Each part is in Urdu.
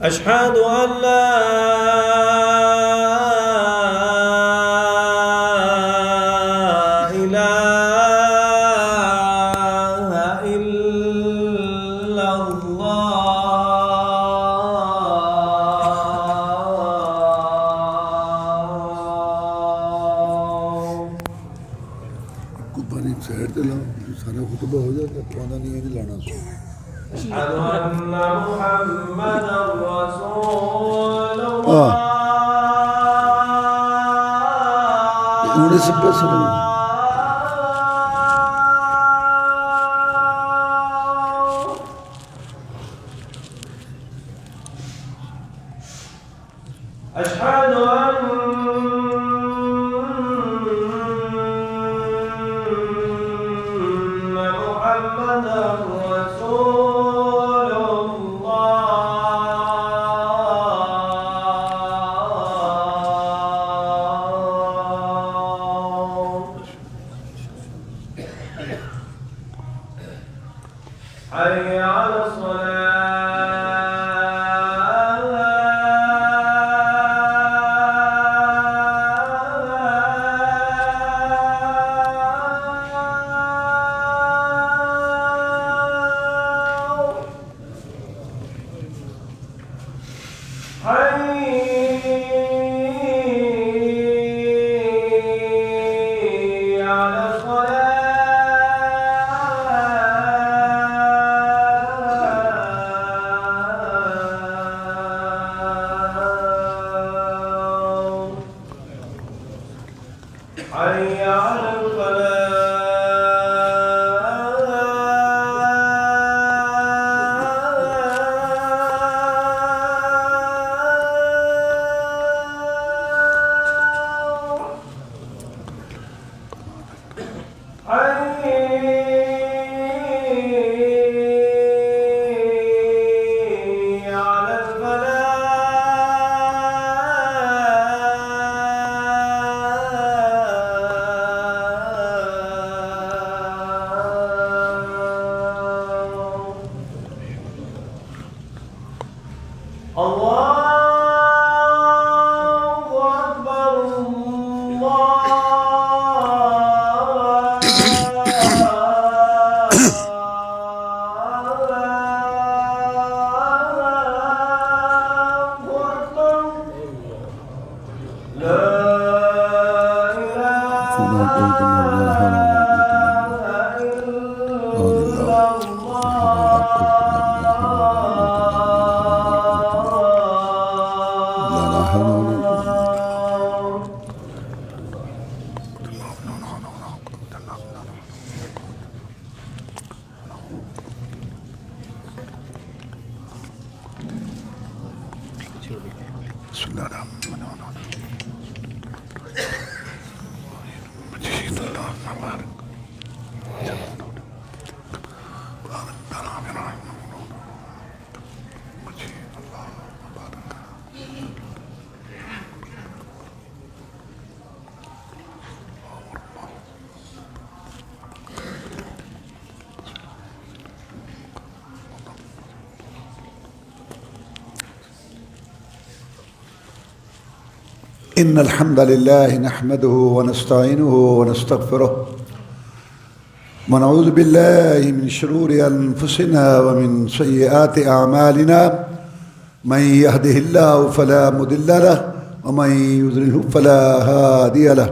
أشهد أن لا إله إلا الله. بانی سائڈ تے لاؤ سارا خطبہ ہو جاتا پرانا نہیں ہے لانا سو. أشهد أن محمدا رسول الله. انہوں سب پہ سلام. أشهد أن محمدا رسول الله. حي على إن الحمد لله نحمده ونستعينه ونستغفره ونعوذ بالله من شرور أنفسنا ومن سيئات أعمالنا من يهده الله فلا مضل له ومن يضلله فلا هادي له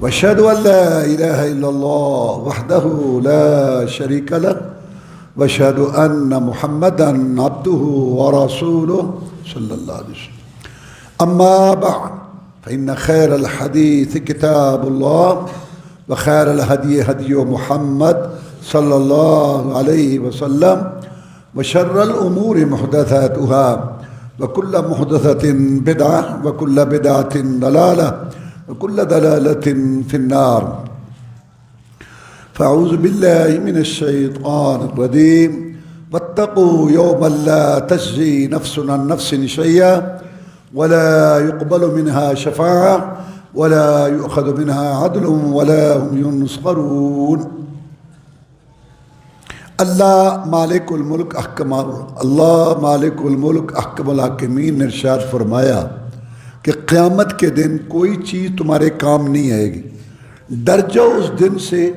وأشهد أن لا إله إلا الله وحده لا شريك له وأشهد أن محمدا عبده ورسوله صلى الله عليه وسلم. أما بعد فإن خير الحديث كتاب الله وخير الهدي هدي محمد صلى الله عليه وسلم وشر الأمور محدثاتها وكل محدثة بدعة وكل بدعة ضلالة وكل ضلالة في النار. فأعوذ بالله من الشيطان الرجيم. واتقوا يوما لا تجزي نفس عن نفس شيئا ولا يقبل منها شفاعة ولا يؤخذ منها عدل ولا هم ينصرون. اللہ مالک الملک احکم الحاکمین نے ارشاد فرمایا کہ قیامت کے دن کوئی چیز تمہارے کام نہیں آئے گی. ڈر جاؤ اس دن سے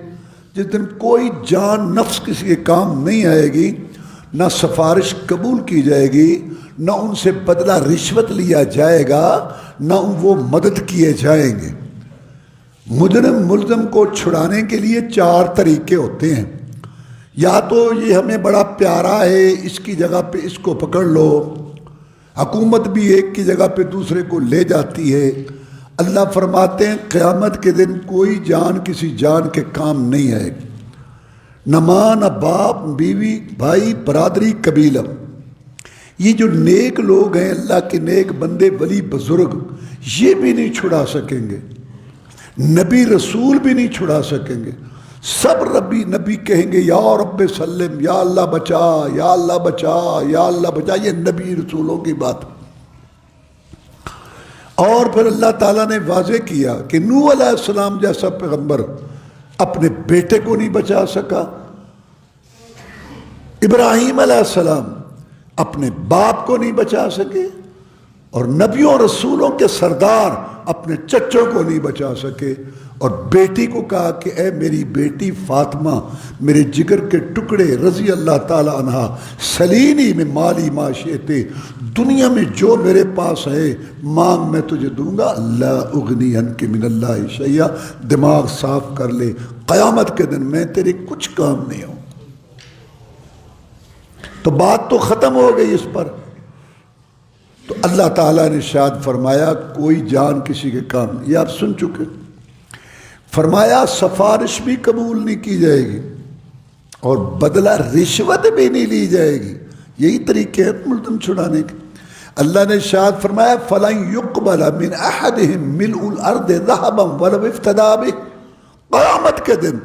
جس دن کوئی جان نفس کسی کے کام نہیں آئے گی، نہ سفارش قبول کی جائے گی، نہ ان سے بدلہ رشوت لیا جائے گا، نہ وہ مدد کیے جائیں گے. مجرم ملزم کو چھڑانے کے لیے 4 طریقے ہوتے ہیں. یا تو یہ ہمیں بڑا پیارا ہے، اس کی جگہ پہ اس کو پکڑ لو. حکومت بھی ایک کی جگہ پہ دوسرے کو لے جاتی ہے. اللہ فرماتے ہیں قیامت کے دن کوئی جان کسی جان کے کام نہیں آئے گی، نہ ماں نہ باپ، بیوی، بھائی، برادری، قبیلہ. یہ جو نیک لوگ ہیں، اللہ کے نیک بندے، ولی، بزرگ، یہ بھی نہیں چھڑا سکیں گے. نبی رسول بھی نہیں چھڑا سکیں گے. سب نبی کہیں گے یا رب سلم، یا اللہ بچا، یا اللہ بچا، یا اللہ بچا. یہ نبی رسولوں کی بات. اور پھر اللہ تعالیٰ نے واضح کیا کہ نوح علیہ السلام جیسا پیغمبر اپنے بیٹے کو نہیں بچا سکا، ابراہیم علیہ السلام اپنے باپ کو نہیں بچا سکے، اور نبیوں اور رسولوں کے سردار اپنے چچوں کو نہیں بچا سکے. اور بیٹی کو کہا کہ اے میری بیٹی فاطمہ، میرے جگر کے ٹکڑے، رضی اللہ تعالی عنہ، سلینی میں مالی معاشیتے، دنیا میں جو میرے پاس ہے مانگ میں تجھے دوں گا. اللہ اغنی عنک من اللہ شیئا. دماغ صاف کر لے، قیامت کے دن میں تیرے کچھ کام نہیں ہوں. تو بات تو ختم ہو گئی اس پر. تو اللہ تعالیٰ نے ارشاد فرمایا کوئی جان کسی کے کام نہیں. یہ آپ سن چکے. فرمایا سفارش بھی قبول نہیں کی جائے گی اور بدلہ رشوت بھی نہیں لی جائے گی. یہی طریقے ہیں ملزم چھڑانے کے. اللہ نے ارشاد فرمایا فَلَن يُقْبَلَ مِنْ أَحَدِهِمْ مِلْءُ الْأَرْضِ ذَهَبًا وَلَوِ افْتَدَىٰ بِهِ. قیامت کے دن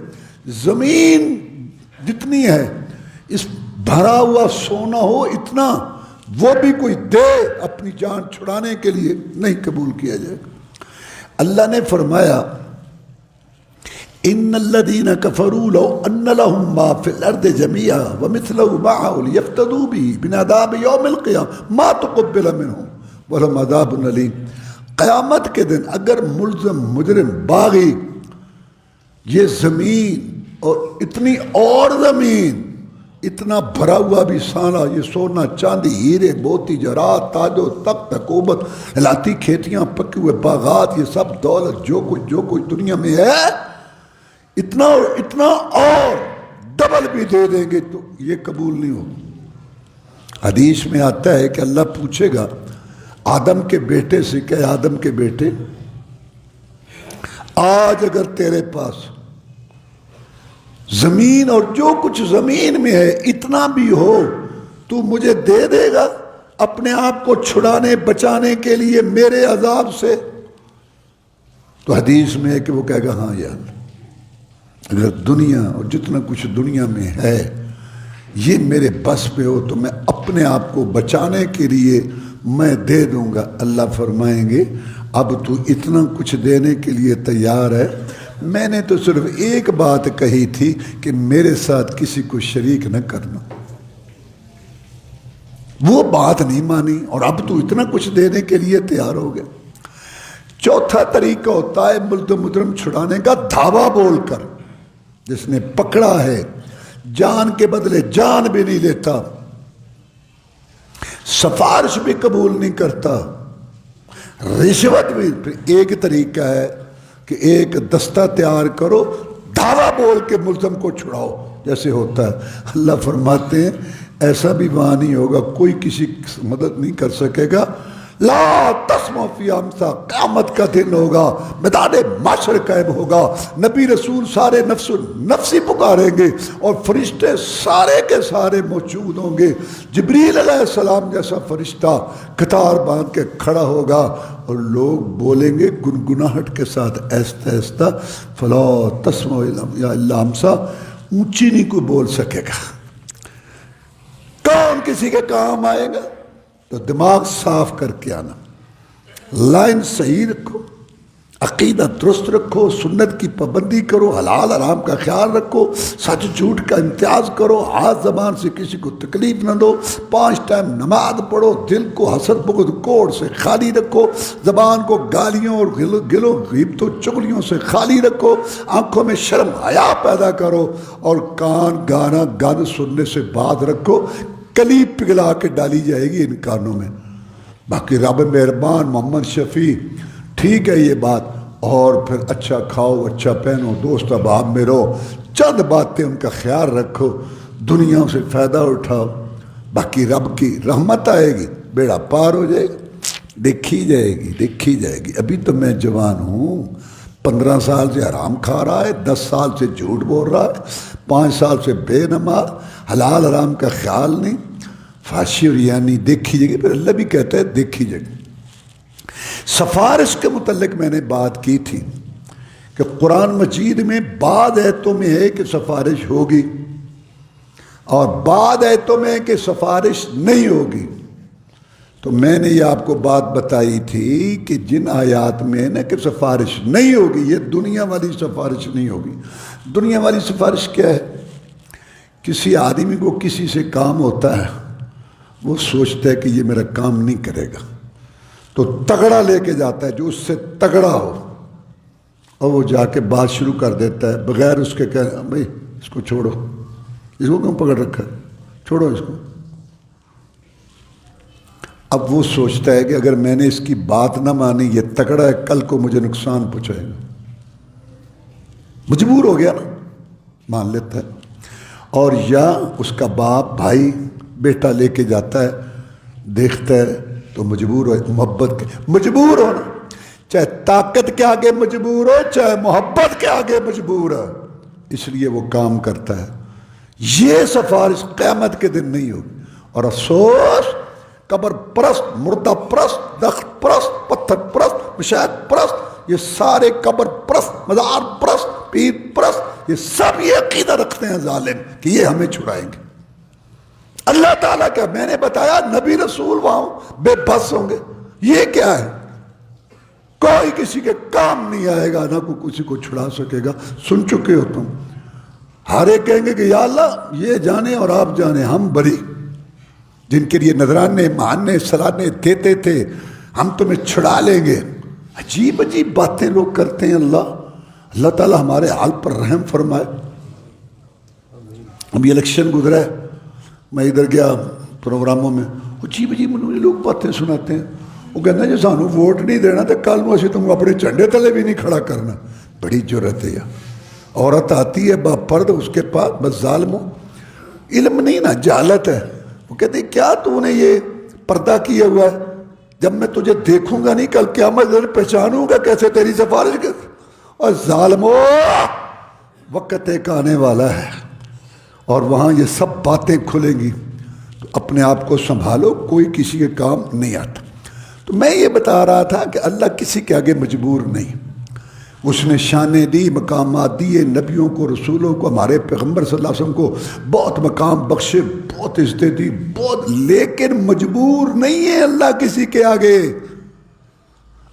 زمین جتنی ہے، اس بھرا ہوا سونا ہو اتنا، وہ بھی کوئی دے اپنی جان چھڑانے کے لیے نہیں قبول کیا جائے گا. اللہ نے فرمایا ان الذين كفروا لو ان لهم ما في الارض جميعا ومثله معه ليفتدوا به من عذاب يوم القيامه ما تقبل منهم ولهم عذاب اليم. قیامت کے دن اگر ملزم مجرم باغی یہ زمین اور اتنی اور زمین، اتنا بھرا ہوا بھی سانا، یہ سونا چاندی ہیرے موتی جواہرات تاج و تخت حکومت ہلاتی کھیتیاں پکے ہوئے باغات، یہ سب دولت جو کچھ دنیا میں ہے، اتنا اور اتنا اور ڈبل بھی دے دیں گے تو یہ قبول نہیں ہوگا. حدیث میں آتا ہے کہ اللہ پوچھے گا آدم کے بیٹے سے کہ آدم کے بیٹے، آج اگر تیرے پاس زمین اور جو کچھ زمین میں ہے اتنا بھی ہو تو مجھے دے دے گا اپنے آپ کو چھڑانے بچانے کے لیے میرے عذاب سے؟ تو حدیث میں ہے کہ وہ کہے گا ہاں یار، اگر دنیا اور جتنا کچھ دنیا میں ہے یہ میرے بس پہ ہو تو میں اپنے آپ کو بچانے کے لیے میں دے دوں گا. اللہ فرمائیں گے اب تو اتنا کچھ دینے کے لیے تیار ہے، میں نے تو صرف ایک بات کہی تھی کہ میرے ساتھ کسی کو شریک نہ کرنا. وہ بات نہیں مانی اور اب تو اتنا کچھ دینے کے لیے تیار ہو گیا. چوتھا طریقہ ہوتا ہے مجرم چھڑانے کا دھاوا بول کر. جس نے پکڑا ہے جان کے بدلے جان بھی نہیں لیتا، سفارش بھی قبول نہیں کرتا، رشوت بھی. پھر ایک طریقہ ہے کہ ایک دستہ تیار کرو، دعویٰ بول کے ملزم کو چھڑاؤ جیسے ہوتا ہے. اللہ فرماتے ہیں ایسا بھی وہاں نہیں ہوگا، کوئی کسی کی مدد نہیں کر سکے گا. لا تسمع فی امسا، قیامت کا دن ہوگا، میدان محشر قائم ہوگا، نبی رسول سارے نفسی پکاریں گے اور فرشتے سارے کے سارے موجود ہوں گے. جبریل علیہ السلام جیسا فرشتہ قطار باندھ کے کھڑا ہوگا اور لوگ بولیں گے گنگناہٹ کے ساتھ آہستہ آہستہ فلا تسمع الا امسا. اونچی نہیں کوئی بول سکے گا. کون کسی کے کام آئے گا؟ تو دماغ صاف کر کے آنا، لائن صحیح رکھو، عقیدہ درست رکھو، سنت کی پابندی کرو، حلال حرام کا خیال رکھو، سچ جھوٹ کا امتیاز کرو، ہاتھ زبان سے کسی کو تکلیف نہ دو، 5 ٹائم نماز پڑھو، دل کو حسد بغض کوڑ سے خالی رکھو، زبان کو گالیوں اور گلوں غیبتوں چغلیوں سے خالی رکھو، آنکھوں میں شرم حیا پیدا کرو، اور کان گانا گانے سننے سے باز رکھو، کلی پگھلا کے ڈالی جائے گی ان کانوں میں۔ باقی رب مہربان، محمد شفیع ٹھیک ہے یہ بات، اور پھر اچھا کھاؤ، اچھا پہنو، دوست احباب میں رہو، چند باتیں ان کا خیال رکھو، دنیا سے فائدہ اٹھاؤ، باقی رب کی رحمت آئے گی، بیڑا پار ہو جائے گا، دیکھی جائے گی، دیکھی جائے گی۔ ابھی تو میں جوان ہوں، 15 سال سے حرام کھا رہا ہے، 10 سال سے جھوٹ بول رہا ہے، 5 سال سے بے نماز، حلال حرام کا خیال نہیں، فحشی اور یعنی دیکھی جائے گی۔ پھر اللہ بھی کہتا ہے دیکھی جائے گی۔ سفارش کے متعلق میں نے بات کی تھی کہ قرآن مجید میں بعض آیتوں میں ہے کہ سفارش ہوگی، اور بعض آیتوں میں ہے کہ سفارش نہیں ہوگی۔ تو میں نے یہ آپ کو بات بتائی تھی کہ جن آیات میں نا کہ سفارش نہیں ہوگی، یہ دنیا والی سفارش نہیں ہوگی۔ دنیا والی سفارش کیا ہے؟ کسی آدمی کو کسی سے کام ہوتا ہے، وہ سوچتا ہے کہ یہ میرا کام نہیں کرے گا، تو تگڑا لے کے جاتا ہے جو اس سے تگڑا ہو، اور وہ جا کے بات شروع کر دیتا ہے بغیر اس کے کہ بھائی اس کو چھوڑو، اس کو کیوں پکڑ رکھا ہے، چھوڑو اس کو۔ اب وہ سوچتا ہے کہ اگر میں نے اس کی بات نہ مانی، یہ تگڑا ہے، کل کو مجھے نقصان پہنچائے گا، مجبور ہو گیا نا، مان لیتا ہے۔ اور یا اس کا باپ بھائی بیٹا لے کے جاتا ہے، دیکھتا ہے تو مجبور ہو، محبت کے مجبور ہونا، چاہے طاقت کے آگے مجبور ہو، چاہے محبت کے آگے مجبور ہو، اس لیے وہ کام کرتا ہے۔ یہ سفارش قیامت کے دن نہیں ہوگی۔ اور افسوس، قبر پرست، مردہ پرست، درخت پرست، پتھر پرست، مشاہد پرست، یہ سارے قبر پرست، مزار پرست، پیر پرست، یہ سب یہ عقیدہ رکھتے ہیں ظالم کہ یہ ہمیں چھڑائیں گے۔ اللہ تعالیٰ کا میں نے بتایا نبی رسول وہاں بے بس ہوں گے، یہ کیا ہے؟ کوئی کسی کے کام نہیں آئے گا، نہ کوئی کسی کو چھڑا سکے گا۔ سن چکے ہو تم، ہر ایک کہیں گے کہ یا اللہ یہ جانے اور آپ جانے، ہم بری، جن کے لیے نذرانے ماننے سلانے دیتے تھے، ہم تمہیں چھڑا لیں گے۔ عجیب عجیب باتیں لوگ کرتے ہیں۔ اللہ تعالیٰ ہمارے حال پر رحم فرمائے۔ ابھی الیکشن گزرا ہے، میں ادھر گیا پروگراموں میں، عجیب عجیب لوگ باتیں سناتے ہیں۔ وہ کہتے ہیں جی سانو ووٹ نہیں دینا تو کل نو اسی تم اپنے جھنڈے تلے بھی نہیں کھڑا کرنا۔ بڑی جرت ہے۔ عورت آتی ہے با پرد، اس کے پاس بس ظالموں، علم نہیں نا، جہالت ہے۔ وہ کہتے ہیں کیا تو نے یہ پردہ کیا ہوا ہے؟ جب میں تجھے دیکھوں گا نہیں کل قیامت پہچانوں گا کیسے تیری سفارش کر؟ اور ظالموں، وقت ایک آنے والا ہے اور وہاں یہ سب باتیں کھلیں گی، تو اپنے آپ کو سنبھالو، کوئی کسی کے کام نہیں آتا۔ تو میں یہ بتا رہا تھا کہ اللہ کسی کے آگے مجبور نہیں، اس نے شانیں دی، مقامات دیے، نبیوں کو، رسولوں کو، ہمارے پیغمبر صلی اللہ علیہ وسلم کو بہت مقام بخشے، بہت عزتیں دی، بہت، لیکن مجبور نہیں ہے اللہ کسی کے آگے۔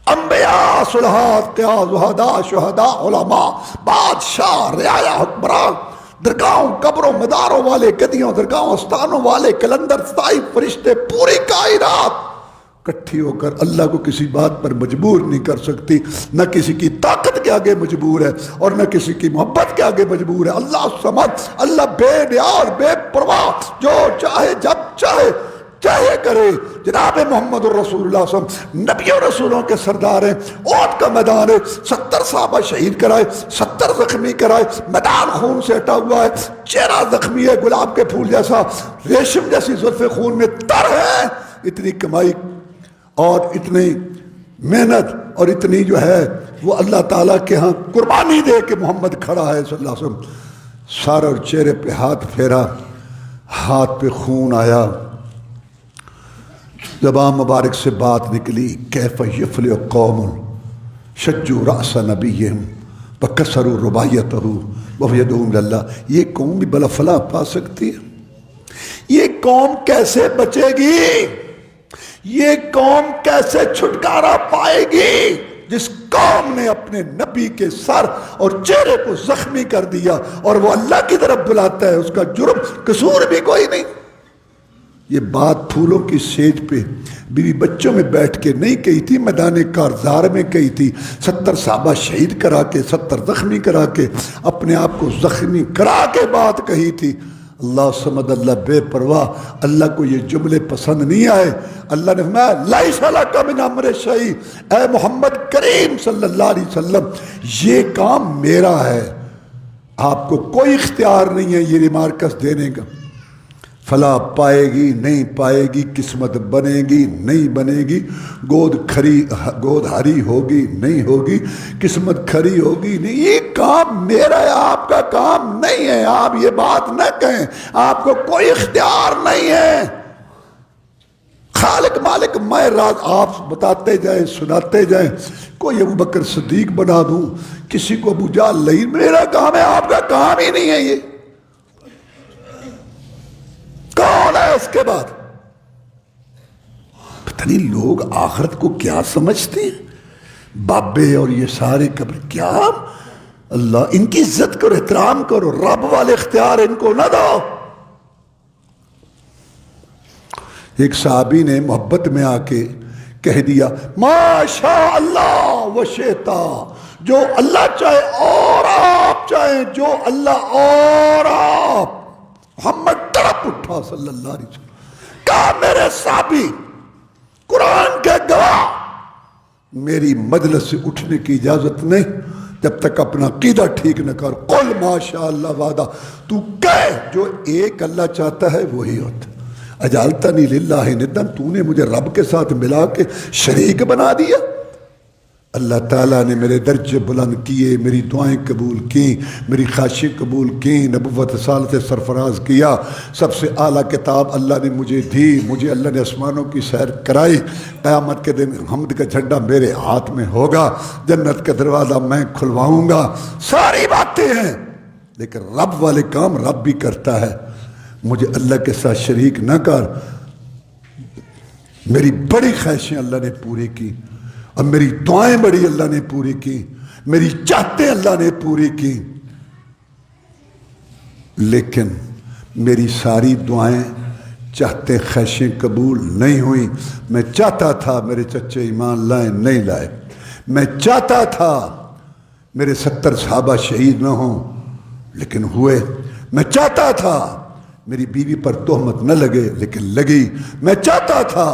انبیاء، صلحات، قیاس، زہداء، شہداء، علماء، بادشاہ، رعایا، حکمران، درگاہوں، قبروں، مداروں والے، گدیوں، درگاہوں، استانوں والے، کلندر، ستائی، فرشتے، پوری کائنات اکٹھی ہو کر اللہ کو کسی بات پر مجبور نہیں کر سکتی، نہ کسی کی طاقت کے آگے مجبور ہے اور نہ کسی کی محبت کے آگے مجبور ہے۔ اللہ صمد، اللہ بے نیاز، بے پرواہ، جو چاہے جب چاہے چاہے کرے۔ جناب محمد الرسول اللہ صلی اللہ علیہ وسلم نبی و رسولوں کے سردار ہیں، اونٹ کا میدان ہے، 70 صحابہ شہید کرائے، 70 زخمی کرائے، میدان خون سے ہٹا ہوا ہے، چہرہ زخمی ہے، گلاب کے پھول جیسا، ریشم جیسی زلف خون میں تر ہے۔ اتنی کمائی اور اتنی محنت اور اتنی جو ہے وہ اللہ تعالیٰ کے ہاں قربانی دے کے محمد کھڑا ہے صلی اللہ علیہ وسلم، سر اور چہرے پہ ہاتھ پھیرا، ہاتھ پہ خون آیا، زبان مبارک سے بات نکلی، کیف یفلح قوم شجوا رأس نبیہم وکسروا رباعیتہ ویدعون اللہ۔ یہ قوم بھی بلا فلاح پا سکتی ہے؟ یہ قوم کیسے بچے گی؟ یہ قوم کیسے چھٹکارا پائے گی جس قوم نے اپنے نبی کے سر اور چہرے کو زخمی کر دیا اور وہ اللہ کی طرف بلاتا ہے، اس کا جرم قصور بھی کوئی نہیں۔ یہ بات پھولوں کی سیج پہ بیوی بچوں میں بیٹھ کے نہیں کہی تھی، میدان کارزار میں کہی تھی، 70 صحابہ شہید کرا کے، 70 زخمی کرا کے، اپنے آپ کو زخمی کرا کے بات کہی تھی۔ اللہ سمد، اللہ بے پرواہ، اللہ کو یہ جملے پسند نہیں آئے۔ اللہ نے فرمایا لیس لک من امر شیء، اے محمد کریم صلی اللہ علیہ وسلم یہ کام میرا ہے، آپ کو کوئی اختیار نہیں ہے یہ ریمارکس دینے کا۔ فلاح پائے گی نہیں پائے گی، قسمت بنے گی نہیں بنے گی، گود ہری ہوگی نہیں ہوگی، قسمت کھری ہوگی نہیں، یہ کام میرا ہے، آپ کا کام نہیں ہے، آپ یہ بات نہ کہیں، آپ کو کوئی اختیار نہیں ہے۔ خالق مالک میں راز، آپ بتاتے جائیں سناتے جائیں، کوئی ابو بکر صدیق بنا دوں، کسی کو ابو جہل نہیں، میرا کام ہے، آپ کا کام ہی نہیں ہے۔ یہ کون ہے اس کے بعد؟ پتہ نہیں لوگ آخرت کو کیا سمجھتے ہیں، بابے اور یہ سارے قبر کیا؟ اللہ ان کی عزت کرو، احترام کرو، رب والے اختیار ان کو نہ دو۔ ایک صحابی نے محبت میں آ کے کہہ دیا ماشاء اللہ و شئتا، جو اللہ چاہے اور آپ چاہیں، جو اللہ اور آپ۔ محمد تڑپ اٹھا صلی اللہ علیہ وسلم، کہا میرے صحابی قرآن کے گواہ، میری مجلس سے اٹھنے کی اجازت نہیں جب تک اپنا عقیدہ ٹھیک نہ کر۔ قل ماشاء اللہ وعدہ، تو کہہ جو ایک اللہ چاہتا ہے وہی ہوتا۔ اجعلتنی للہ ندًا، تو نے مجھے رب کے ساتھ ملا کے شریک بنا دیا۔ اللہ تعالیٰ نے میرے درجے بلند کیے، میری دعائیں قبول کی، میری خواہشیں قبول کی، نبوت رسالت سرفراز کیا، سب سے اعلیٰ کتاب اللہ نے مجھے دی، مجھے اللہ نے آسمانوں کی سیر کرائی، قیامت کے دن حمد کا جھنڈا میرے ہاتھ میں ہوگا، جنت کا دروازہ میں کھلواؤں گا۔ ساری باتیں ہیں، لیکن رب والے کام رب بھی کرتا ہے۔ مجھے اللہ کے ساتھ شریک نہ کر۔ میری بڑی خواہشیں اللہ نے پوری کی، اور میری دعائیں بڑی اللہ نے پوری کی، میری چاہتیں اللہ نے پوری کی، لیکن میری ساری دعائیں چاہتے خواہشیں قبول نہیں ہوئیں۔ میں چاہتا تھا میرے چچے ایمان لائیں، نہیں لائے۔ میں چاہتا تھا میرے 70 صحابہ شہید نہ ہوں، لیکن ہوئے۔ میں چاہتا تھا میری بیوی پر تہمت نہ لگے، لیکن لگی۔ میں چاہتا تھا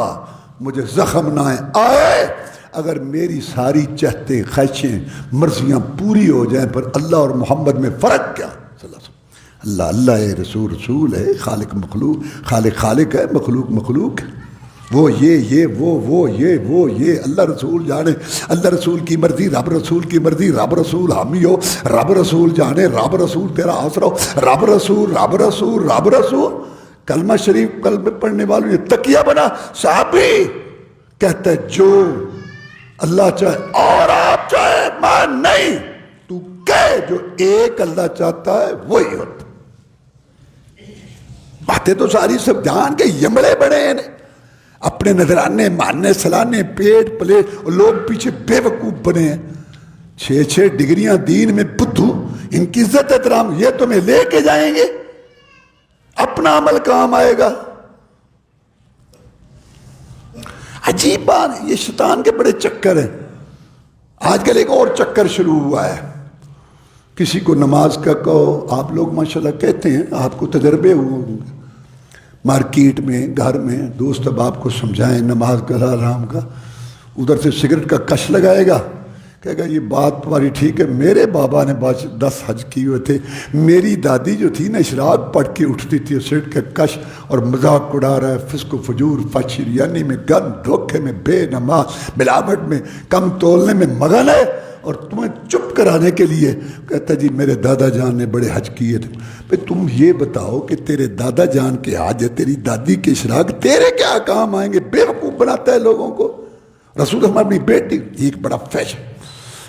مجھے زخم نہ آئے۔ اگر میری ساری چاہتے خواہشیں مرضیاں پوری ہو جائیں، پر اللہ اور محمد میں فرق کیا؟ صلی اللہ علیہ وسلم، اللہ اللہ ہے، رسول رسول ہے، خالق مخلوق، خالق خالق ہے، مخلوق مخلوق ہے، وہ یہ وہ یہ اللہ رسول جانے، اللہ رسول کی مرضی، رب رسول کی مرضی، رب رسول حامی ہو، رب رسول جانے، رب رسول تیرا آسرا ہو، رب رسول رب رسول رب رسول۔ کلمہ شریف قلب میں پڑھنے والوں نے تکیہ بنا۔ صحابی کہتا ہے جو اللہ چاہے اور آپ چاہے، میں نہیں، تو کہے جو ایک اللہ چاہتا ہے وہی ہوتا۔ باتیں تو ساری سب جان کے یمڑے بڑے ہیں، اپنے نظرانے ماننے سلانے پیٹ پلے، لوگ پیچھے بے وقوف بنے ہیں۔ 6 ڈگریاں دین میں بدھو، ان کی عزت احترام یہ تمہیں لے کے جائیں گے، اپنا عمل کام آئے گا۔ عجیب بات ہے، یہ شیطان کے بڑے چکر ہیں۔ آج کل ایک اور چکر شروع ہوا ہے، کسی کو نماز کا کہو، آپ لوگ ماشاءاللہ کہتے ہیں، آپ کو تجربے ہوئے ہوں گے، مارکیٹ میں گھر میں دوست اب آپ کو سمجھائیں نماز کا حرام کا، ادھر سے سگریٹ کا کش لگائے گا، کہے گا یہ بات تمہاری ٹھیک ہے، میرے بابا نے 10 حج کیے ہوئے تھے، میری دادی جو تھی نا اشراق پڑھ کے اٹھتی تھی، سگریٹ کا کش اور مذاق اڑا رہا ہے، فسق و فجور، فحشیانی میں گند، دھوکے میں بے نماز، ملاوٹ میں کم تولنے میں مگن ہے، اور تمہیں چپ کرانے کے لیے کہتا جی میرے دادا جان نے بڑے حج کیے تھے۔ بھئی تم یہ بتاؤ کہ تیرے دادا جان کے حج ہے، تیری دادی کے اشراق تیرے کیا کام آئیں گے؟ بے وقوف بناتا ہے لوگوں کو۔ رسول ہماری اپنی بیٹی، ایک بڑا فیشن،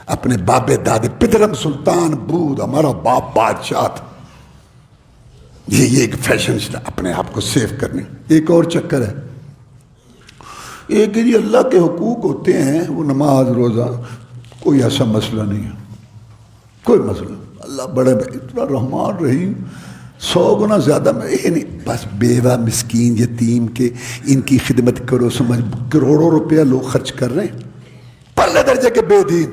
اپنے بابے دادے، پدرم سلطان بود ہمارا باپ بادشاہ تھا، یہ ایک فیشن اپنے آپ کو سیو کرنے۔ ایک اور چکر ہے، ایک یہ اللہ کے حقوق ہوتے ہیں، وہ نماز روزہ، کوئی ایسا مسئلہ نہیں ہے، کوئی مسئلہ. اللہ بڑے اتنا رحمان رحیم، 100 گنا زیادہ میں یہ نہیں. بس بیوہ مسکین یتیم کے ان کی خدمت کرو. سمجھ کروڑوں روپیہ لوگ خرچ کر رہے ہیں، پہلے درجے کے بے دین،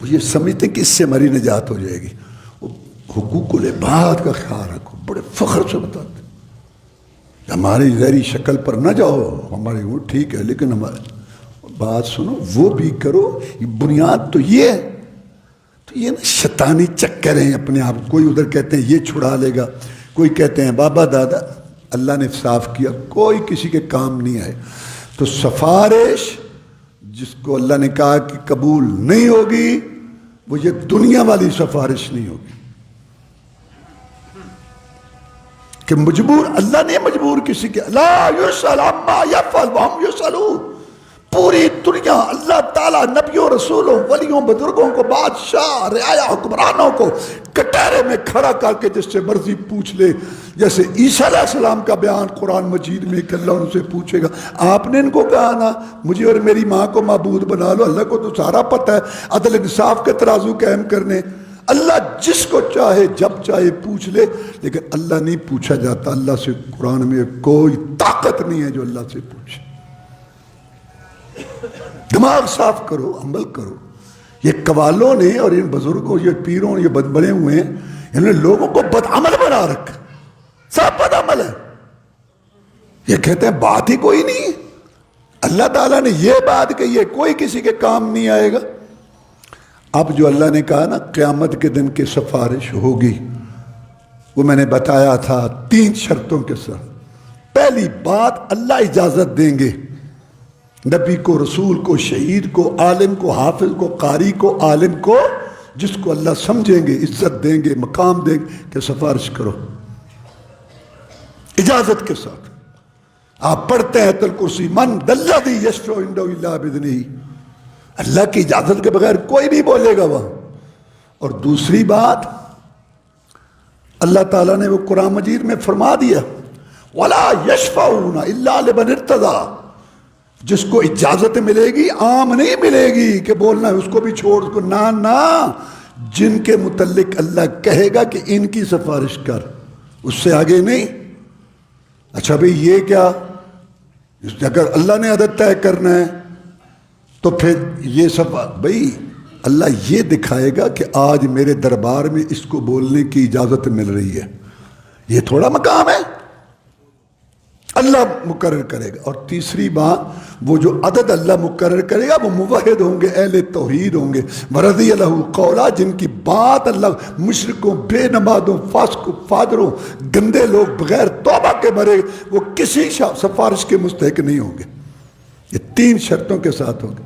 وہ یہ سمجھتے ہیں کہ اس سے ہماری نجات ہو جائے گی. حقوق العباد کا خیال رکھو، بڑے فخر سے بتاتے ہماری ظاہری شکل پر نہ جاؤ، ہماری وہ ٹھیک ہے لیکن ہمارے بات سنو، وہ بھی کرو. بنیاد تو یہ ہے. تو یہ نا شیطانی چکر ہیں اپنے آپ. کوئی ادھر کہتے ہیں یہ چھڑا لے گا، کوئی کہتے ہیں بابا دادا. اللہ نے صاف کیا کوئی کسی کے کام نہیں آئے. تو سفارش جس کو اللہ نے کہا کہ قبول نہیں ہوگی، وہ یہ دنیا والی سفارش نہیں ہوگی کہ مجبور. اللہ نے مجبور کسی کے لا یسأل عما یفعل وهم یسألون. پوری دنیا اللہ تعالیٰ نبیوں، رسولوں، ولیوں، بزرگوں کو، بادشاہ، رعایا، حکمرانوں کو کٹہرے میں کھڑا کر کے جس سے مرضی پوچھ لے. جیسے عیسیٰ علیہ السلام کا بیان قرآن مجید میں کہ اللہ ان سے پوچھے گا آپ نے ان کو کہا نا مجھے اور میری ماں کو معبود بنا لو. اللہ کو تو سارا پتہ ہے عدل انصاف کے ترازو قائم کرنے. اللہ جس کو چاہے جب چاہے پوچھ لے، لیکن اللہ نہیں پوچھا جاتا. اللہ سے قرآن میں کوئی طاقت نہیں ہے جو اللہ سے پوچھے. دماغ صاف کرو، عمل کرو. یہ قوالوں نے اور ان بزرگوں، یہ پیروں، یہ بد بڑے ہوئے ہیں، انہوں نے لوگوں کو بدعمل بنا رکھا. سب بدعمل ہے. یہ کہتے ہیں بات ہی کوئی نہیں. اللہ تعالیٰ نے یہ بات کہی ہے کوئی کسی کے کام نہیں آئے گا. اب جو اللہ نے کہا نا قیامت کے دن کی سفارش ہوگی، وہ میں نے بتایا تھا 3 شرطوں کے ساتھ. پہلی بات اللہ اجازت دیں گے نبی کو، رسول کو، شہید کو، عالم کو، حافظ کو، قاری کو، عالم کو، جس کو اللہ سمجھیں گے، عزت دیں گے، مقام دیں گے کہ سفارش کرو اجازت کے ساتھ. آپ پڑھتے ہیں آیت الکرسی من ذا الذی یشفع عنده الا باذنہ. اللہ کی اجازت کے بغیر کوئی نہیں بولے گا وہاں. اور دوسری بات اللہ تعالیٰ نے وہ قرآن مجید میں فرما دیا وَلَا يَشْفَعُونَ إِلَّا لِمَنِ ارْتَضَىٰ. جس کو اجازت ملے گی عام نہیں ملے گی کہ بولنا ہے اس کو بھی چھوڑ اس کو نہ جن کے متعلق اللہ کہے گا کہ ان کی سفارش کر، اس سے آگے نہیں. اچھا بھئی یہ کیا، اگر اللہ نے عدد طے کرنا ہے تو پھر یہ سب بھئی اللہ یہ دکھائے گا کہ آج میرے دربار میں اس کو بولنے کی اجازت مل رہی ہے. یہ تھوڑا مقام ہے، اللہ مقرر کرے گا. اور تیسری بات وہ جو عدد اللہ مقرر کرے گا وہ موحد ہوں گے، اہل توحید ہوں گے. ورضی لہ قولا، جن کی بات اللہ مشرکوں، بے نمازوں، فاسقوں، فاجروں، گندے لوگ بغیر توبہ کے مرے وہ کسی سفارش کے مستحق نہیں ہوں گے. یہ 3 شرطوں کے ساتھ ہوگا.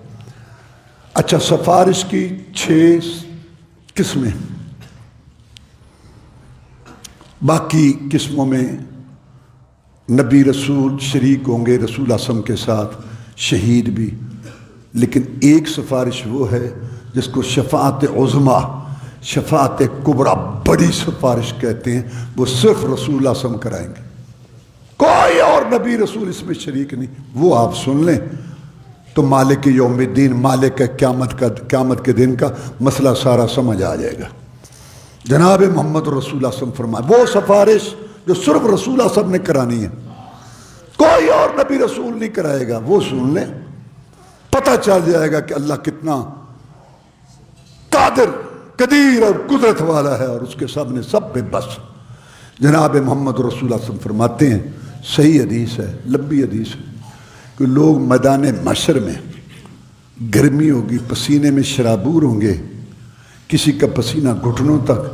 اچھا سفارش کی 6 قسمیں. باقی قسموں میں نبی رسول شریک ہوں گے رسول اعظم کے ساتھ، شہید بھی. لیکن ایک سفارش وہ ہے جس کو شفاعت عظمیٰ، شفاعت کبریٰ، بڑی سفارش کہتے ہیں. وہ صرف رسول اعظم کرائیں گے، کوئی اور نبی رسول اس میں شریک نہیں. وہ آپ سن لیں تو مالک یوم الدین، مالک قیامت کے دن کا مسئلہ سارا سمجھ آ جائے گا. جناب محمد رسول اعظم فرمائے وہ سفارش جو صرف رسول اعظم نے کرانی ہے، کوئی اور نبی رسول نہیں کرائے گا. وہ سن لیں، پتہ چل جائے گا کہ اللہ کتنا قادر، قدیر اور قدرت والا ہے اور اس کے سامنے سب پہ بس. جناب محمد رسول اعظم فرماتے ہیں، صحیح حدیث ہے، لمبی حدیث ہے، کہ لوگ میدان محشر میں گرمی ہوگی، پسینے میں شرابور ہوں گے، کسی کا پسینہ گھٹنوں تک،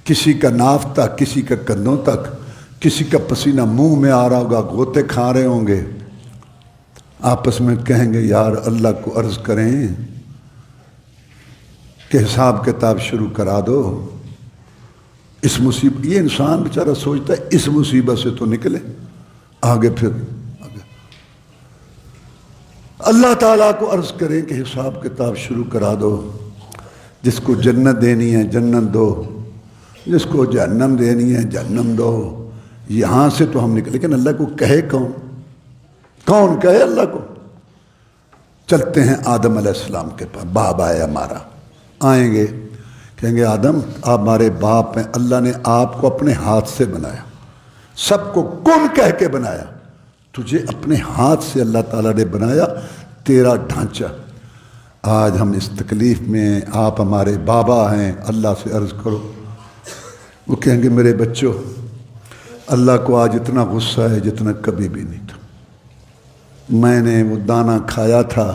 کسی کا ناف تک، کسی کا کندھوں تک، کسی کا پسینہ منہ میں آ رہا ہوگا، غوطے کھا رہے ہوں گے. آپس میں کہیں گے یار اللہ کو عرض کریں کہ حساب کتاب شروع کرا دو. اس مصیبت، یہ انسان بیچارہ سوچتا ہے اس مصیبت سے تو نکلے، آگے پھر اللہ تعالیٰ کو عرض کریں کہ حساب کتاب شروع کرا دو. جس کو جنت دینی ہے جنت دو، جس کو جہنم دینی ہے جہنم دو. یہاں سے تو ہم نکلے، لیکن اللہ کو کہے کون کہے اللہ کو؟ چلتے ہیں آدم علیہ السلام کے پاس، باپ ہے ہمارا، آئیں گے کہیں گے آدم آپ ہمارے باپ ہیں، اللہ نے آپ کو اپنے ہاتھ سے بنایا، سب کو کن کہہ کے بنایا، تجھے اپنے ہاتھ سے اللہ تعالیٰ نے بنایا، تیرا ڈھانچہ، آج ہم اس تکلیف میں ہیں، آپ ہمارے بابا ہیں، اللہ سے عرض کرو۔ وہ کہیں گے میرے بچوں اللہ کو آج اتنا غصہ ہے جتنا کبھی بھی نہیں تھا، میں نے وہ دانہ کھایا تھا،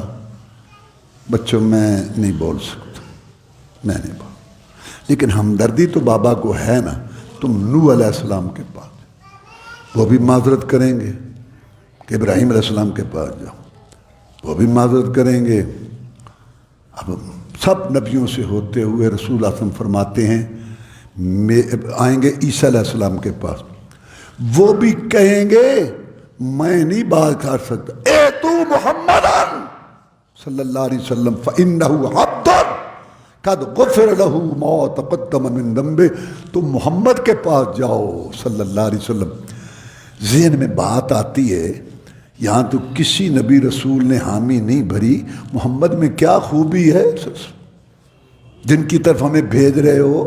بچوں میں نہیں بول سکتا، میں نہیں بول، لیکن ہمدردی تو بابا کو ہے نا، تم نوح علیہ السلام کے پاس، وہ بھی معذرت کریں گے کہ ابراہیم علیہ السلام کے پاس جاؤ، وہ بھی معذرت کریں گے۔ اب سب نبیوں سے ہوتے ہوئے رسول اللہ صلی اللہ علیہ وسلم فرماتے ہیں آئیں گے عیسیٰ علیہ السلام کے پاس، وہ بھی کہیں گے میں نہیں بات کر سکتا، اے تو محمد صلی اللہ علیہ وسلم فإنہ عبد قد غفر له ما تقدم من ذنبه، تم محمد کے پاس جاؤ صلی اللہ علیہ وسلم۔ ذہن میں بات آتی ہے یہاں تو کسی نبی رسول نے حامی نہیں بھری، محمد میں کیا خوبی ہے جن کی طرف ہمیں بھیج رہے ہو؟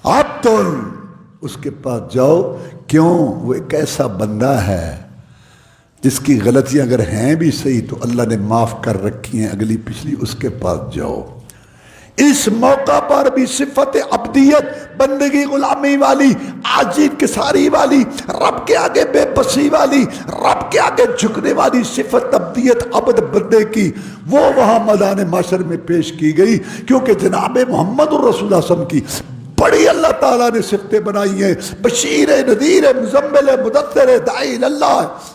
آپ تو اس کے پاس جاؤ، کیوں؟ وہ ایک ایسا بندہ ہے جس کی غلطیاں اگر ہیں بھی صحیح تو اللہ نے معاف کر رکھی ہیں اگلی پچھلی، اس کے پاس جاؤ۔ اس موقع پر بھی صفت عبدیت، بندگی غلامی والی، عاجزی انکساری والی، رب کے آگے بے بسی والی، رب کے آگے جھکنے والی صفت عبدیت عبد بندے کی، وہ وہاں میدان محشر میں پیش کی گئی، کیونکہ جناب محمد الرسول اللہ صلی اللہ علیہ وسلم کی بڑی اللہ تعالیٰ نے صفتیں بنائی ہیں، بشیر ہے، نذیر ہے، مزمل ہے، مدثر ہے، داعی اللہ ہے،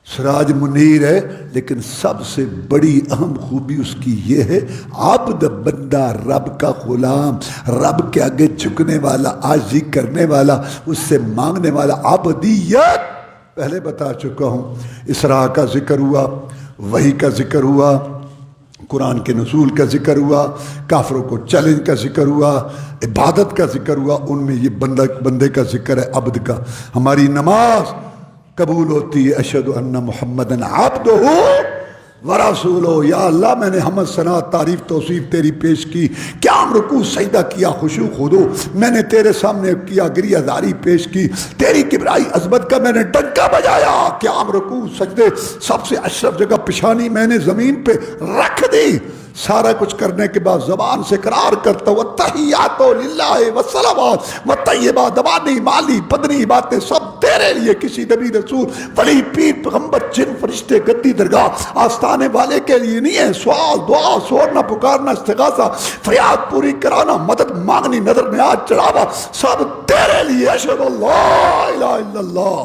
سراج منیر ہے، لیکن سب سے بڑی اہم خوبی اس کی یہ ہے عبد، بندہ، رب کا غلام، رب کے آگے جھکنے والا، عاجزی کرنے والا، اس سے مانگنے والا، عبدیت۔ پہلے بتا چکا ہوں، اسراء کا ذکر ہوا، وحی کا ذکر ہوا، قرآن کے نزول کا ذکر ہوا، کافروں کو چیلنج کا ذکر ہوا، عبادت کا ذکر ہوا، ان میں یہ بندے کا ذکر ہے، عبد کا۔ ہماری نماز قبول ہوتی ہے، اشہد ان محمدن عبدہ ورسولہ، یا اللہ میں نے حمد ثنا تعریف توصیف تیری پیش کی، قیام رکوع سجدہ کیا، خشوع خضوع میں نے تیرے سامنے کیا، گریہ زاری پیش کی، تیری کبریائی عظمت کا میں نے ڈنکا بجایا، قیام رکوع سجدے سب سے اشرف جگہ پیشانی میں نے زمین پہ رکھ دی، سارا کچھ کرنے کے بعد زبان سے اقرار کرتا ہوں التحیات للہ والصلوات والطیبات، زبانی مالی بدنی باتیں سب تیرے لیے، کسی نبی رسول ولی پیر پیغمبر جن فرشتے گدی درگاہ آستانے والے کے لیے نہیں ہے، سوال دعا سورنا پکارنا استغاثہ فریاد پوری کرانا مدد مانگنی نظر میں آج چڑھاوا سب تیرے لیے، اشہد اللہ الہ الا اللہ،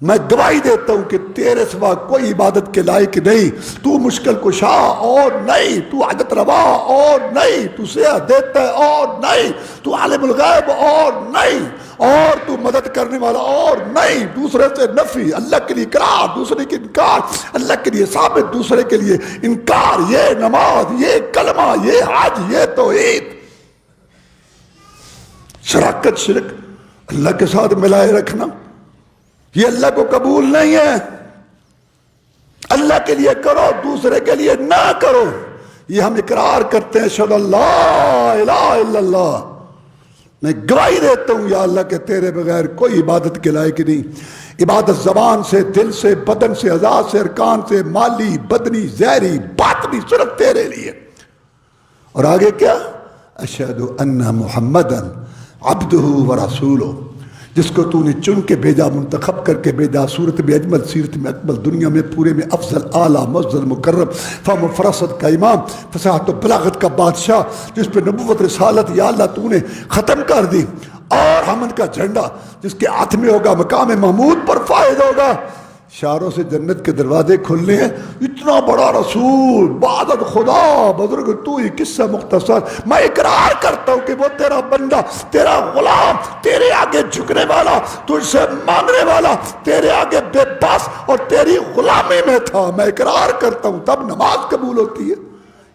میں گواہی دیتا ہوں کہ تیرے سوا کوئی عبادت کے لائق نہیں، تو مشکل کشا اور نہیں، تو حاجت روا اور نہیں، تو صحت دیتا ہے اور نہیں، تو عالم الغیب اور نہیں، اور تو مدد کرنے والا اور نہیں، دوسرے سے نفی، اللہ کے لیے اقرار، دوسرے کے انکار، اللہ کے لیے ثابت، دوسرے کے لیے انکار، یہ نماز، یہ کلمہ، یہ حج، یہ توحید، شراکت شرک اللہ کے ساتھ ملائے رکھنا، یہ اللہ کو قبول نہیں ہے۔ اللہ کے لیے کرو، دوسرے کے لیے نہ کرو، یہ ہم اقرار کرتے ہیں، اشہد اللہ الہ الا اللہ، میں گواہی دیتا ہوں یا اللہ کہ تیرے بغیر کوئی عبادت کے لائق نہیں، عبادت زبان سے، دل سے، بدن سے، اعضاء سے، ارکان سے، مالی بدنی ظاہری باطنی صرف تیرے لیے۔ اور آگے کیا؟ اشہد ان محمدا عبدہ ورسولہ، جس کو تو نے چن کے بھیجا، منتخب کر کے بھیجا، صورت میں اجمل، سیرت میں اکمل، دنیا میں پورے میں افضل، اعلیٰ، معزز، مکرم، فہم و فراست کا امام، فصاحت و بلاغت کا بادشاہ، جس پہ نبوت رسالت یا اللہ تو نے ختم کر دی، اور حمد کا جھنڈا جس کے ہاتھ میں ہوگا مقام محمود پر فائد ہوگا، اشاروں سے جنت کے دروازے کھلنے ہیں، اتنا بڑا رسول، بعدد خدا، بزرگ تو ہی قصہ مختصر، میں اقرار کرتا ہوں کہ وہ تیرا بندہ، تیرا غلام، تیرے آگے جھکنے والا، تجھ سے مانگنے والا، تیرے آگے بے بس اور تیری غلامی میں تھا، میں اقرار کرتا ہوں، تب نماز قبول ہوتی ہے۔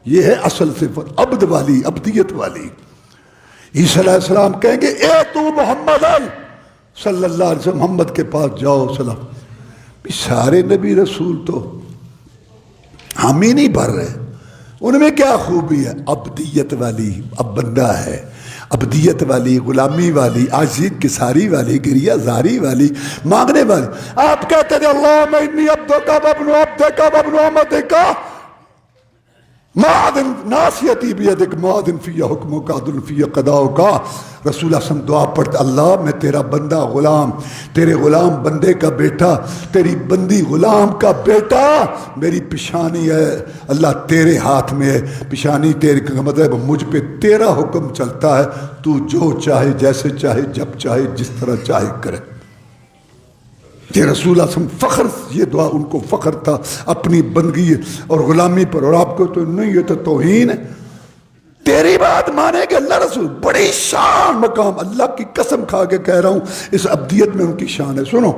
یہ ہے اصل صفت عبد والی، عبدیت والی۔ عیسیٰ علیہ السلام کہیں گے اے تو محمد صلی اللہ علیہ وسلم، محمد کے پاس جاؤ سلام۔ سارے نبی رسول تو ہم ہی نہیں بھر رہے. ان میں کیا خوبی ہے؟ عبدیت والی، اب بندہ ہے، عبدیت والی، غلامی والی، عاجزی انکساری والی، گریہ زاری والی، مانگنے والی. آپ کہتے تھے اللہم انی عبدک وابن عبدک وابن امتک معدن ناصیتی بیدک معدن فی حکمک عدل فی قضاؤک. رسول اللہ صلی اللہ علیہ وسلم دعا پڑھتے، اللہ میں تیرا بندہ غلام، تیرے غلام بندے کا بیٹا، تیری بندی غلام کا بیٹا، میری پیشانی ہے اللہ تیرے ہاتھ میں ہے. پیشانی تیرے کا مطلب مجھ پہ تیرا حکم چلتا ہے، تو جو چاہے جیسے چاہے جب چاہے جس طرح چاہے کرے. یہ رسول اللہ صلی اللہ علیہ وسلم فخر، یہ دعا ان کو فخر تھا اپنی بندگی اور غلامی پر. اور آپ کو تو نہیں، یہ تو توہین ہے. تیری بات مانے گے اللہ رسول، بڑی شان مقام، اللہ کی قسم کھا کے کہہ رہا ہوں اس عبدیت میں ان کی شان ہے. سنو،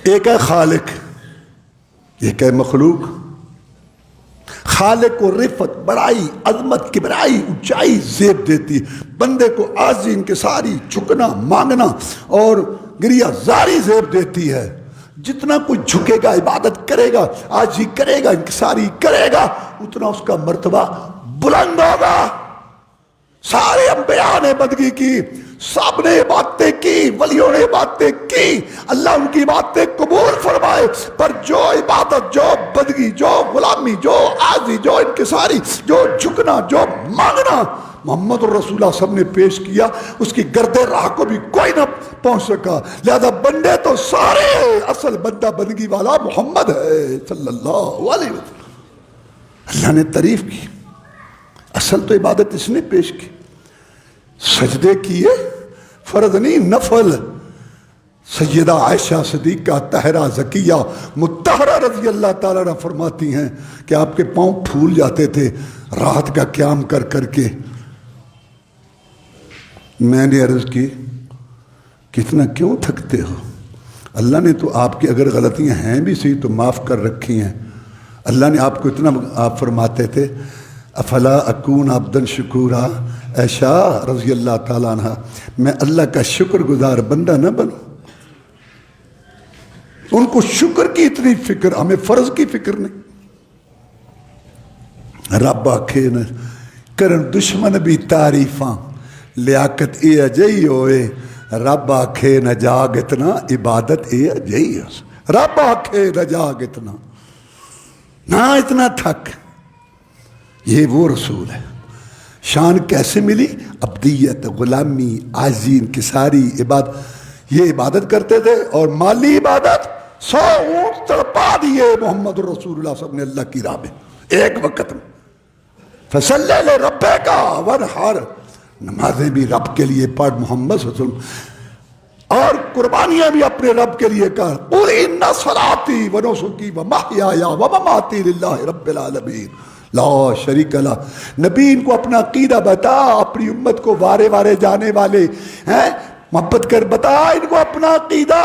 ایک ہے خالق، ایک ہے مخلوق. خالق کو رفت، بڑائی، عظمت، کبرائی، اونچائی زیب دیتی، بندے کو عاجزی انکساری، جھکنا، مانگنا اور گریہ زاری زیب دیتی ہے. جتنا کوئی جھکے گا، عبادت کرے گا، عاجزی کرے گا، انکساری کرے گا، اتنا اس کا مرتبہ بلند ہوگا. سارے انبیاء نے بندگی کی، سب نے باتیں کی، ولیوں نے باتیں کی، اللہ ان کی باتیں قبول فرمائے. پر جو عبادت، جو بندگی، جو غلامی، جو عاجزی، جو انکساری، جو جھکنا، جو مانگنا محمد رسول اللہ سب نے پیش کیا، اس کی گرد راہ کو بھی کوئی نہ پہنچ سکا. لہذا بندے تو سارے، اصل بندہ بندگی والا محمد ہے صلی اللہ علیہ وسلم. اللہ نے تعریف کی. اصل تو عبادت اس نے پیش کی. سجدے کیے، فرض نہیں نفل. سیدہ عائشہ صدیقہ طاہرہ زکیہ مطہرہ رضی اللہ تعالیٰ عنہ فرماتی ہیں کہ آپ کے پاؤں پھول جاتے تھے رات کا قیام کر کر کے. میں نے عرض کی کتنا کیوں تھکتے ہو؟ اللہ نے تو آپ کی اگر غلطیاں ہیں بھی صحیح تو معاف کر رکھی ہیں. اللہ نے آپ کو اتنا، آپ فرماتے تھے افلا اکون عبدن شکورا، عائشہ رضی اللہ تعالیٰ عنہ میں اللہ کا شکر گزار بندہ نہ بنوں. ان کو شکر کی اتنی فکر، ہمیں فرض کی فکر نہیں. رب آکھے نہ کرن دشمن بھی تعریفاں لیاقت اے اجئی ہوئے، رب آکھے نہ جاگ اتنا عبادت اے اجئی. رب آکھے نہ جاگ اتنا، نہ اتنا تھک. یہ وہ رسول ہے. شان کیسے ملی؟ عبدیت، غلامی، عاجزی، انکساری، عبادت. یہ عبادت کرتے تھے اور مالی عبادت 100 اونٹ تڑپا دیے محمد رسول اللہ صلی اللہ علیہ وسلم نے اللہ کی راہ میں ایک وقت میں. فصلی لربک وانحر، نمازیں بھی رب کے لیے پڑھ محمد صلی اللہ علیہ وسلم، اور قربانیاں بھی اپنے رب کے لیے کر. قل ان صلاتی ونسکی ومحیایا ومماتی للہ رب العالمین لا شریک لہ. نبی ان کو اپنا عقیدہ بتا، اپنی امت کو وارے وارے جانے والے ہیں محبت کر بتا ان کو اپنا عقیدہ.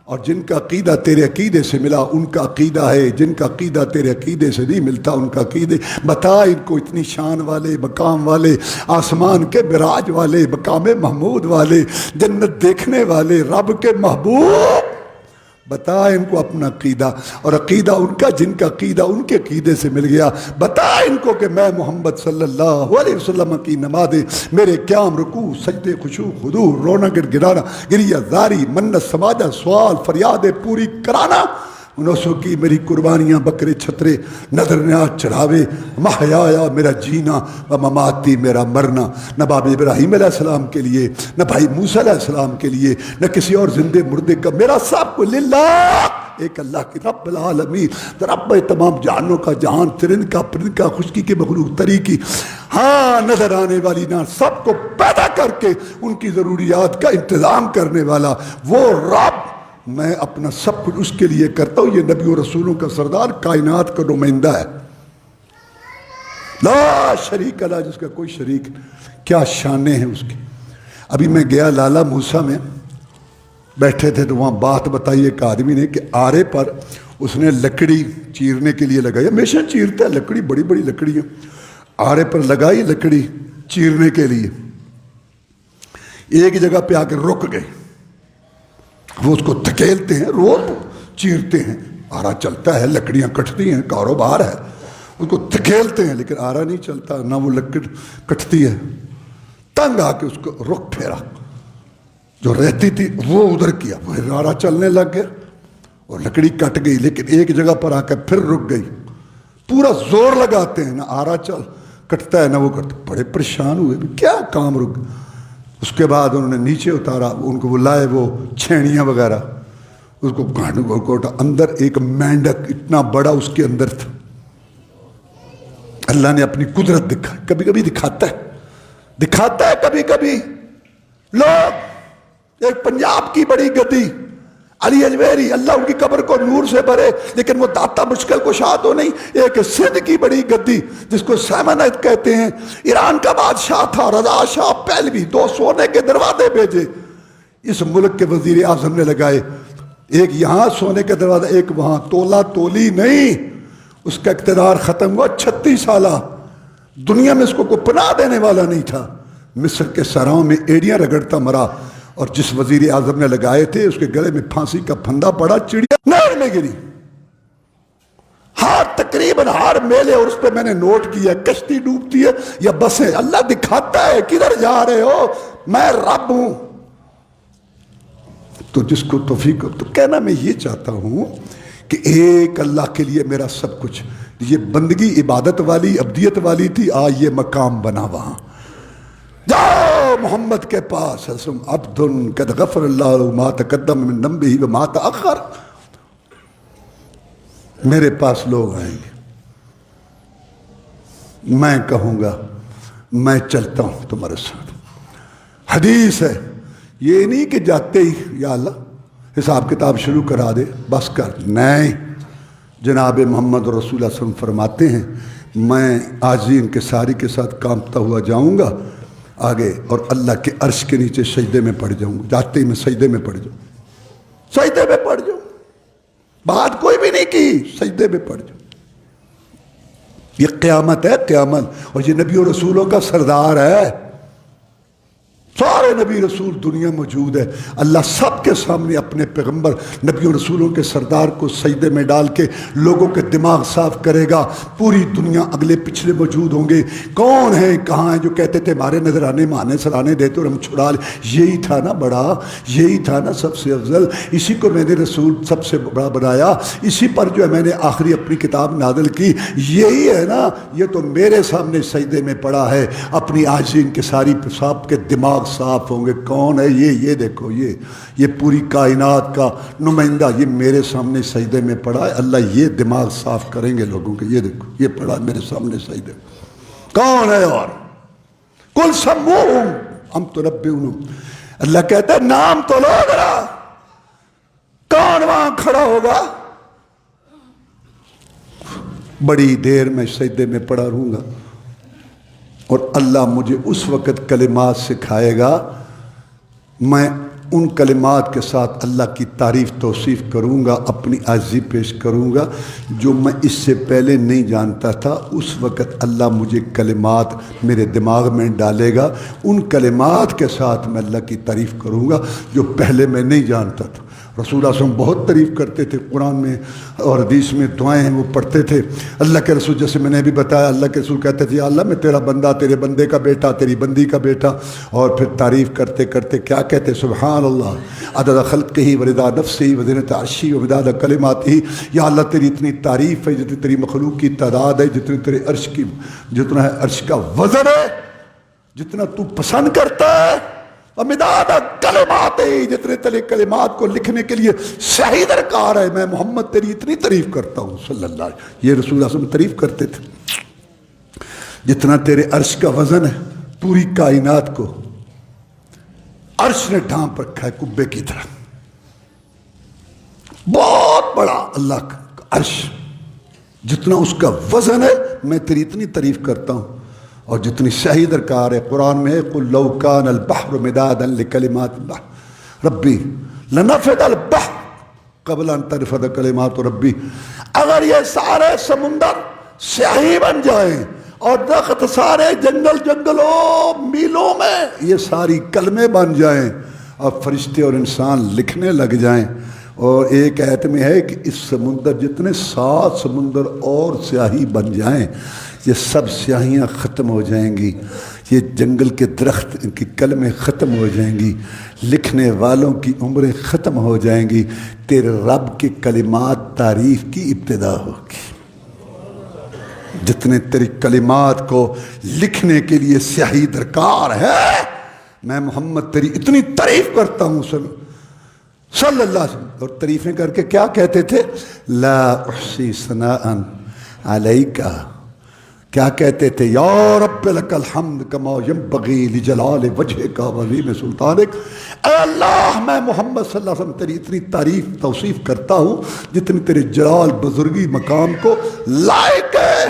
اور جن کا عقیدہ تیرے عقیدے سے ملا ان کا عقیدہ ہے، جن کا عقیدہ تیرے عقیدے سے نہیں ملتا ان کا عقیدے بتا. ان کو اتنی شان والے، مقام والے، آسمان کے براج والے، مقام محمود والے، جنت دیکھنے والے، رب کے محبوب، بتا ان کو اپنا عقیدہ. اور عقیدہ ان کا جن کا عقیدہ ان کے عقیدے سے مل گیا، بتا ان کو کہ میں محمد صلی اللہ علیہ وسلم کی نمازیں، میرے قیام، رکوع، سجدے، خشوع، خضوع، رونا گڑگڑانا، گریہ زاری، منت سماجہ، سوال فریادیں پوری کرانا، نوسوں کی میری قربانیاں، بکرے چھترے، نظر نیاز چڑھاوے، محیایا میرا جینا و مماتی میرا مرنا. نہ باب ابراہیم علیہ السلام کے لیے، نہ بھائی موسیٰ علیہ السلام کے لیے، نہ کسی اور زندے مردے کا، میرا سب کو للہ ایک اللہ کی رب العالمین، رب تمام جہانوں کا جہان، ترند کا پرند کا، خشکی کے مخلوق تری کی، ہاں نظر آنے والی نہ، سب کو پیدا کر کے ان کی ضروریات کا انتظام کرنے والا وہ رب. میں اپنا سب کچھ اس کے لیے کرتا ہوں. یہ نبی و رسولوں کا سردار، کائنات کا نمائندہ ہے، لا شریک اللہ، جس کا کوئی شریک. کیا شانیں ہیں اس کی. ابھی میں گیا لالا موسیٰ میں، بیٹھے تھے تو وہاں بات بتائی ایک آدمی نے کہ آرے پر اس نے لکڑی چیرنے کے لیے لگائی. ہمیشہ چیرتا ہے لکڑی، بڑی بڑی لکڑیاں آرے پر لگائی لکڑی چیرنے کے لیے. ایک جگہ پہ آ کے رک گئے. وہ اس کو دھکیلتے ہیں، روز چیرتے ہیں، آرا چلتا ہے، لکڑیاں کٹتی ہیں، کاروبار ہے، اس کو دھکیلتے ہیں، لیکن آرا نہیں چلتا، نہ وہ لکڑ کٹتی ہے۔ تنگ آ کے اس کو رخ پھیرا، جو رہتی تھی وہ ادھر کیا، پھر آرا چلنے لگ گیا اور لکڑی کٹ گئی، لیکن ایک جگہ پر آ کے پھر رک گئی۔ پورا زور لگاتے ہیں، نہ آرا چل کٹتا ہے نہ وہ کٹتا، بڑے پریشان ہوئے، کیا کام رک۔ اس کے بعد انہوں نے نیچے اتارا، ان کو وہ لائے وہ چھینیاں وغیرہ، اس کو گانڈوں کو اندر ایک مینڈک اتنا بڑا اس کے اندر تھا۔ اللہ نے اپنی قدرت دکھائی، کبھی کبھی دکھاتا ہے کبھی کبھی۔ لوگ ایک پنجاب کی بڑی گدی علی اجمیری، اللہ ان کی قبر کو نور سے بھرے، لیکن وہ داتا مشکل کشا تو نہیں، ایک سندھ کی بڑی گدی جس کو سیمنٹ کہتے ہیں، ایران کا بادشاہ تھا رضا شاہ پہلوی، 2 سونے کے دروازے بھیجے، اس ملک کے وزیر اعظم نے لگائے، ایک یہاں سونے کے دروازہ، ایک وہاں، تولا تولی نہیں، اس کا اقتدار ختم ہوا۔ 36 سالہ دنیا میں اس کو کوئی پناہ دینے والا نہیں تھا، مصر کے سراؤں میں ایڑیاں رگڑتا مرا، اور جس وزیر اعظم نے لگائے تھے اس کے گلے میں پھانسی کا پھندا پڑا، چڑیا نہر میں گری۔ تقریباً ہر میلے، اور اس پہ میں نے نوٹ کیا، کشتی ڈوبتی ہے یا بسیں، اللہ دکھاتا ہے کدھر جا رہے ہو، میں رب ہوں۔ تو جس کو توفیق ہو، تو کہنا میں یہ چاہتا ہوں کہ ایک اللہ کے لیے میرا سب کچھ، یہ بندگی عبادت والی عبدیت والی تھی، آج یہ مقام بنا وہاں۔ جاؤ محمد کے پاس، اسم عبد قد غفر اللہ ما تقدم من ذنبہ وما تأخر، میرے پاس لوگ آئیں گے، میں کہوں گا میں چلتا ہوں تمہارے ساتھ۔ حدیث ہے، یہ نہیں کہ جاتے ہی یا اللہ حساب کتاب شروع کرا دے بس کر، نہیں، جناب محمد رسول اللہ صلی اللہ علیہ وسلم فرماتے ہیں میں عاجزی انکساری کے ساتھ کانپتا ہوا جاؤں گا آگے، اور اللہ کے عرش کے نیچے سجدے میں پڑ جاؤں گا، جاتے ہی میں سجدے میں پڑ جاؤں، سجدے میں پڑ جاؤں، بات کوئی بھی نہیں کی، سجدے میں پڑ جاؤں۔ یہ قیامت ہے، قیامت، اور یہ نبی و رسولوں کا سردار ہے، سارے نبی رسول دنیا موجود ہے، اللہ سب کے سامنے اپنے پیغمبر نبی و رسولوں کے سردار کو سجدے میں ڈال کے لوگوں کے دماغ صاف کرے گا۔ پوری دنیا اگلے پچھلے موجود ہوں گے، کون ہیں کہاں ہیں جو کہتے تھے ہمارے نذرانے مانے سرانے دیتے اور ہم چھڑا لے، یہی تھا نا بڑا، یہی تھا نا سب سے افضل، اسی کو میں نے رسول سب سے بڑا بنایا، اسی پر جو ہے میں نے آخری اپنی کتاب نازل کی، یہی ہے نا، یہ تو میرے سامنے سجدے میں پڑا ہے، اپنی عاجزی انکساری صاحب کے دماغ صاف ہوں گے۔ کون ہے یہ دیکھو، یہ پوری کائنات کا نمائندہ، یہ میرے سامنے سجدے میں پڑا ہے، اللہ یہ دماغ صاف کریں گے لوگوں کے، یہ دیکھو یہ پڑا میرے سامنے سجدے میں، کون ہے؟ اور کل سموہم ہم تنبئونہم، اللہ کہتا ہے نام تو لو ذرا، کون وہاں کھڑا ہوگا؟ بڑی دیر میں سجدے میں پڑا رہوں گا، اور اللہ مجھے اس وقت کلمات سکھائے گا، میں ان کلمات کے ساتھ اللہ کی تعریف توصیف کروں گا، اپنی عاجزی پیش کروں گا جو میں اس سے پہلے نہیں جانتا تھا۔ اس وقت اللہ مجھے کلمات میرے دماغ میں ڈالے گا، ان کلمات کے ساتھ میں اللہ کی تعریف کروں گا جو پہلے میں نہیں جانتا تھا۔ رسول اللہ صلی اللہ علیہ وسلم بہت تعریف کرتے تھے، قرآن میں اور حدیث میں دعائیں ہیں وہ پڑھتے تھے۔ اللہ کے رسول، جیسے میں نے بھی بتایا، اللہ کے رسول کہتے تھے یا اللہ میں تیرا بندہ، تیرے بندے کا بیٹا، تیری بندی کا بیٹا، اور پھر تعریف کرتے کرتے کیا کہتے؟ سبحان اللہ عدد خلقہ ورضا نفسہ وزنۃ عرشہ ومداد کلماتہ، یا اللہ تیری اتنی تعریف ہے جتنی تیری مخلوق کی تعداد ہے، جتنی تیرے عرش کی، جتنا ہے عرش کا وزن ہے، جتنا تو پسند کرتا ہے، امداد کلمات، جتنے تلے کلمات کو لکھنے کے لیے صحیح درکار ہے، میں محمد تیری اتنی تعریف کرتا ہوں صلی اللہ علیہ وسلم۔ یہ رسول اللہ صلی اللہ علیہ وسلم تعریف کرتے تھے، جتنا تیرے عرش کا وزن ہے، پوری کائنات کو عرش نے ڈھانپ رکھا ہے کبے کی طرح، بہت بڑا اللہ کا عرش، جتنا اس کا وزن ہے میں تیری اتنی تعریف کرتا ہوں، اور جتنی صحیح درکار ہے قرآن میں ہے قُلْ لَوْ كَانَ الْبَحْرُ مِدَادًا لِكَلِمَاتِ اللَّهِ رَبِّي لَنَفِدَ الْبَحْرُ قَبْلَ أَن تَنْفَدَ كَلِمَاتُ رَبِّي، اگر یہ سارے سمندر سیاہی بن جائیں اور درخت سارے جنگلوں میلوں میں یہ ساری کلمے بن جائیں اور فرشتے اور انسان لکھنے لگ جائیں، اور ایک آیت میں ہے کہ اس سمندر جتنے 7 سمندر اور سیاہی بن جائیں یہ سب سیاہیاں ختم ہو جائیں گی، یہ جنگل کے درخت ان کی کلمیں ختم ہو جائیں گی، لکھنے والوں کی عمریں ختم ہو جائیں گی، تیرے رب کی کلمات تعریف کی ابتدا ہوگی۔ جتنے تیری کلمات کو لکھنے کے لیے سیاہی درکار ہے، میں محمد تیری اتنی تعریف کرتا ہوں صلی اللہ علیہ وسلم۔ اور تعریفیں کر کے کیا کہتے تھے؟ لا احصی ثناء علیک، کیا کہتے تھے؟ یا رب لک الحمد کما ینبغی لجلال وجہک وعظیم سلطانک۔ اے اللہ میں محمد صلی اللہ علیہ وسلم تیری اتنی تعریف توصیف کرتا ہوں جتنی تیرے جلال بزرگی مقام کو لائق ہے۔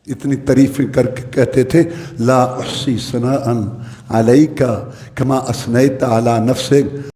اتنی تعریفیں کر کے کہتے تھے لا احصی ثناء علیک کما اثنیت علی نفسک۔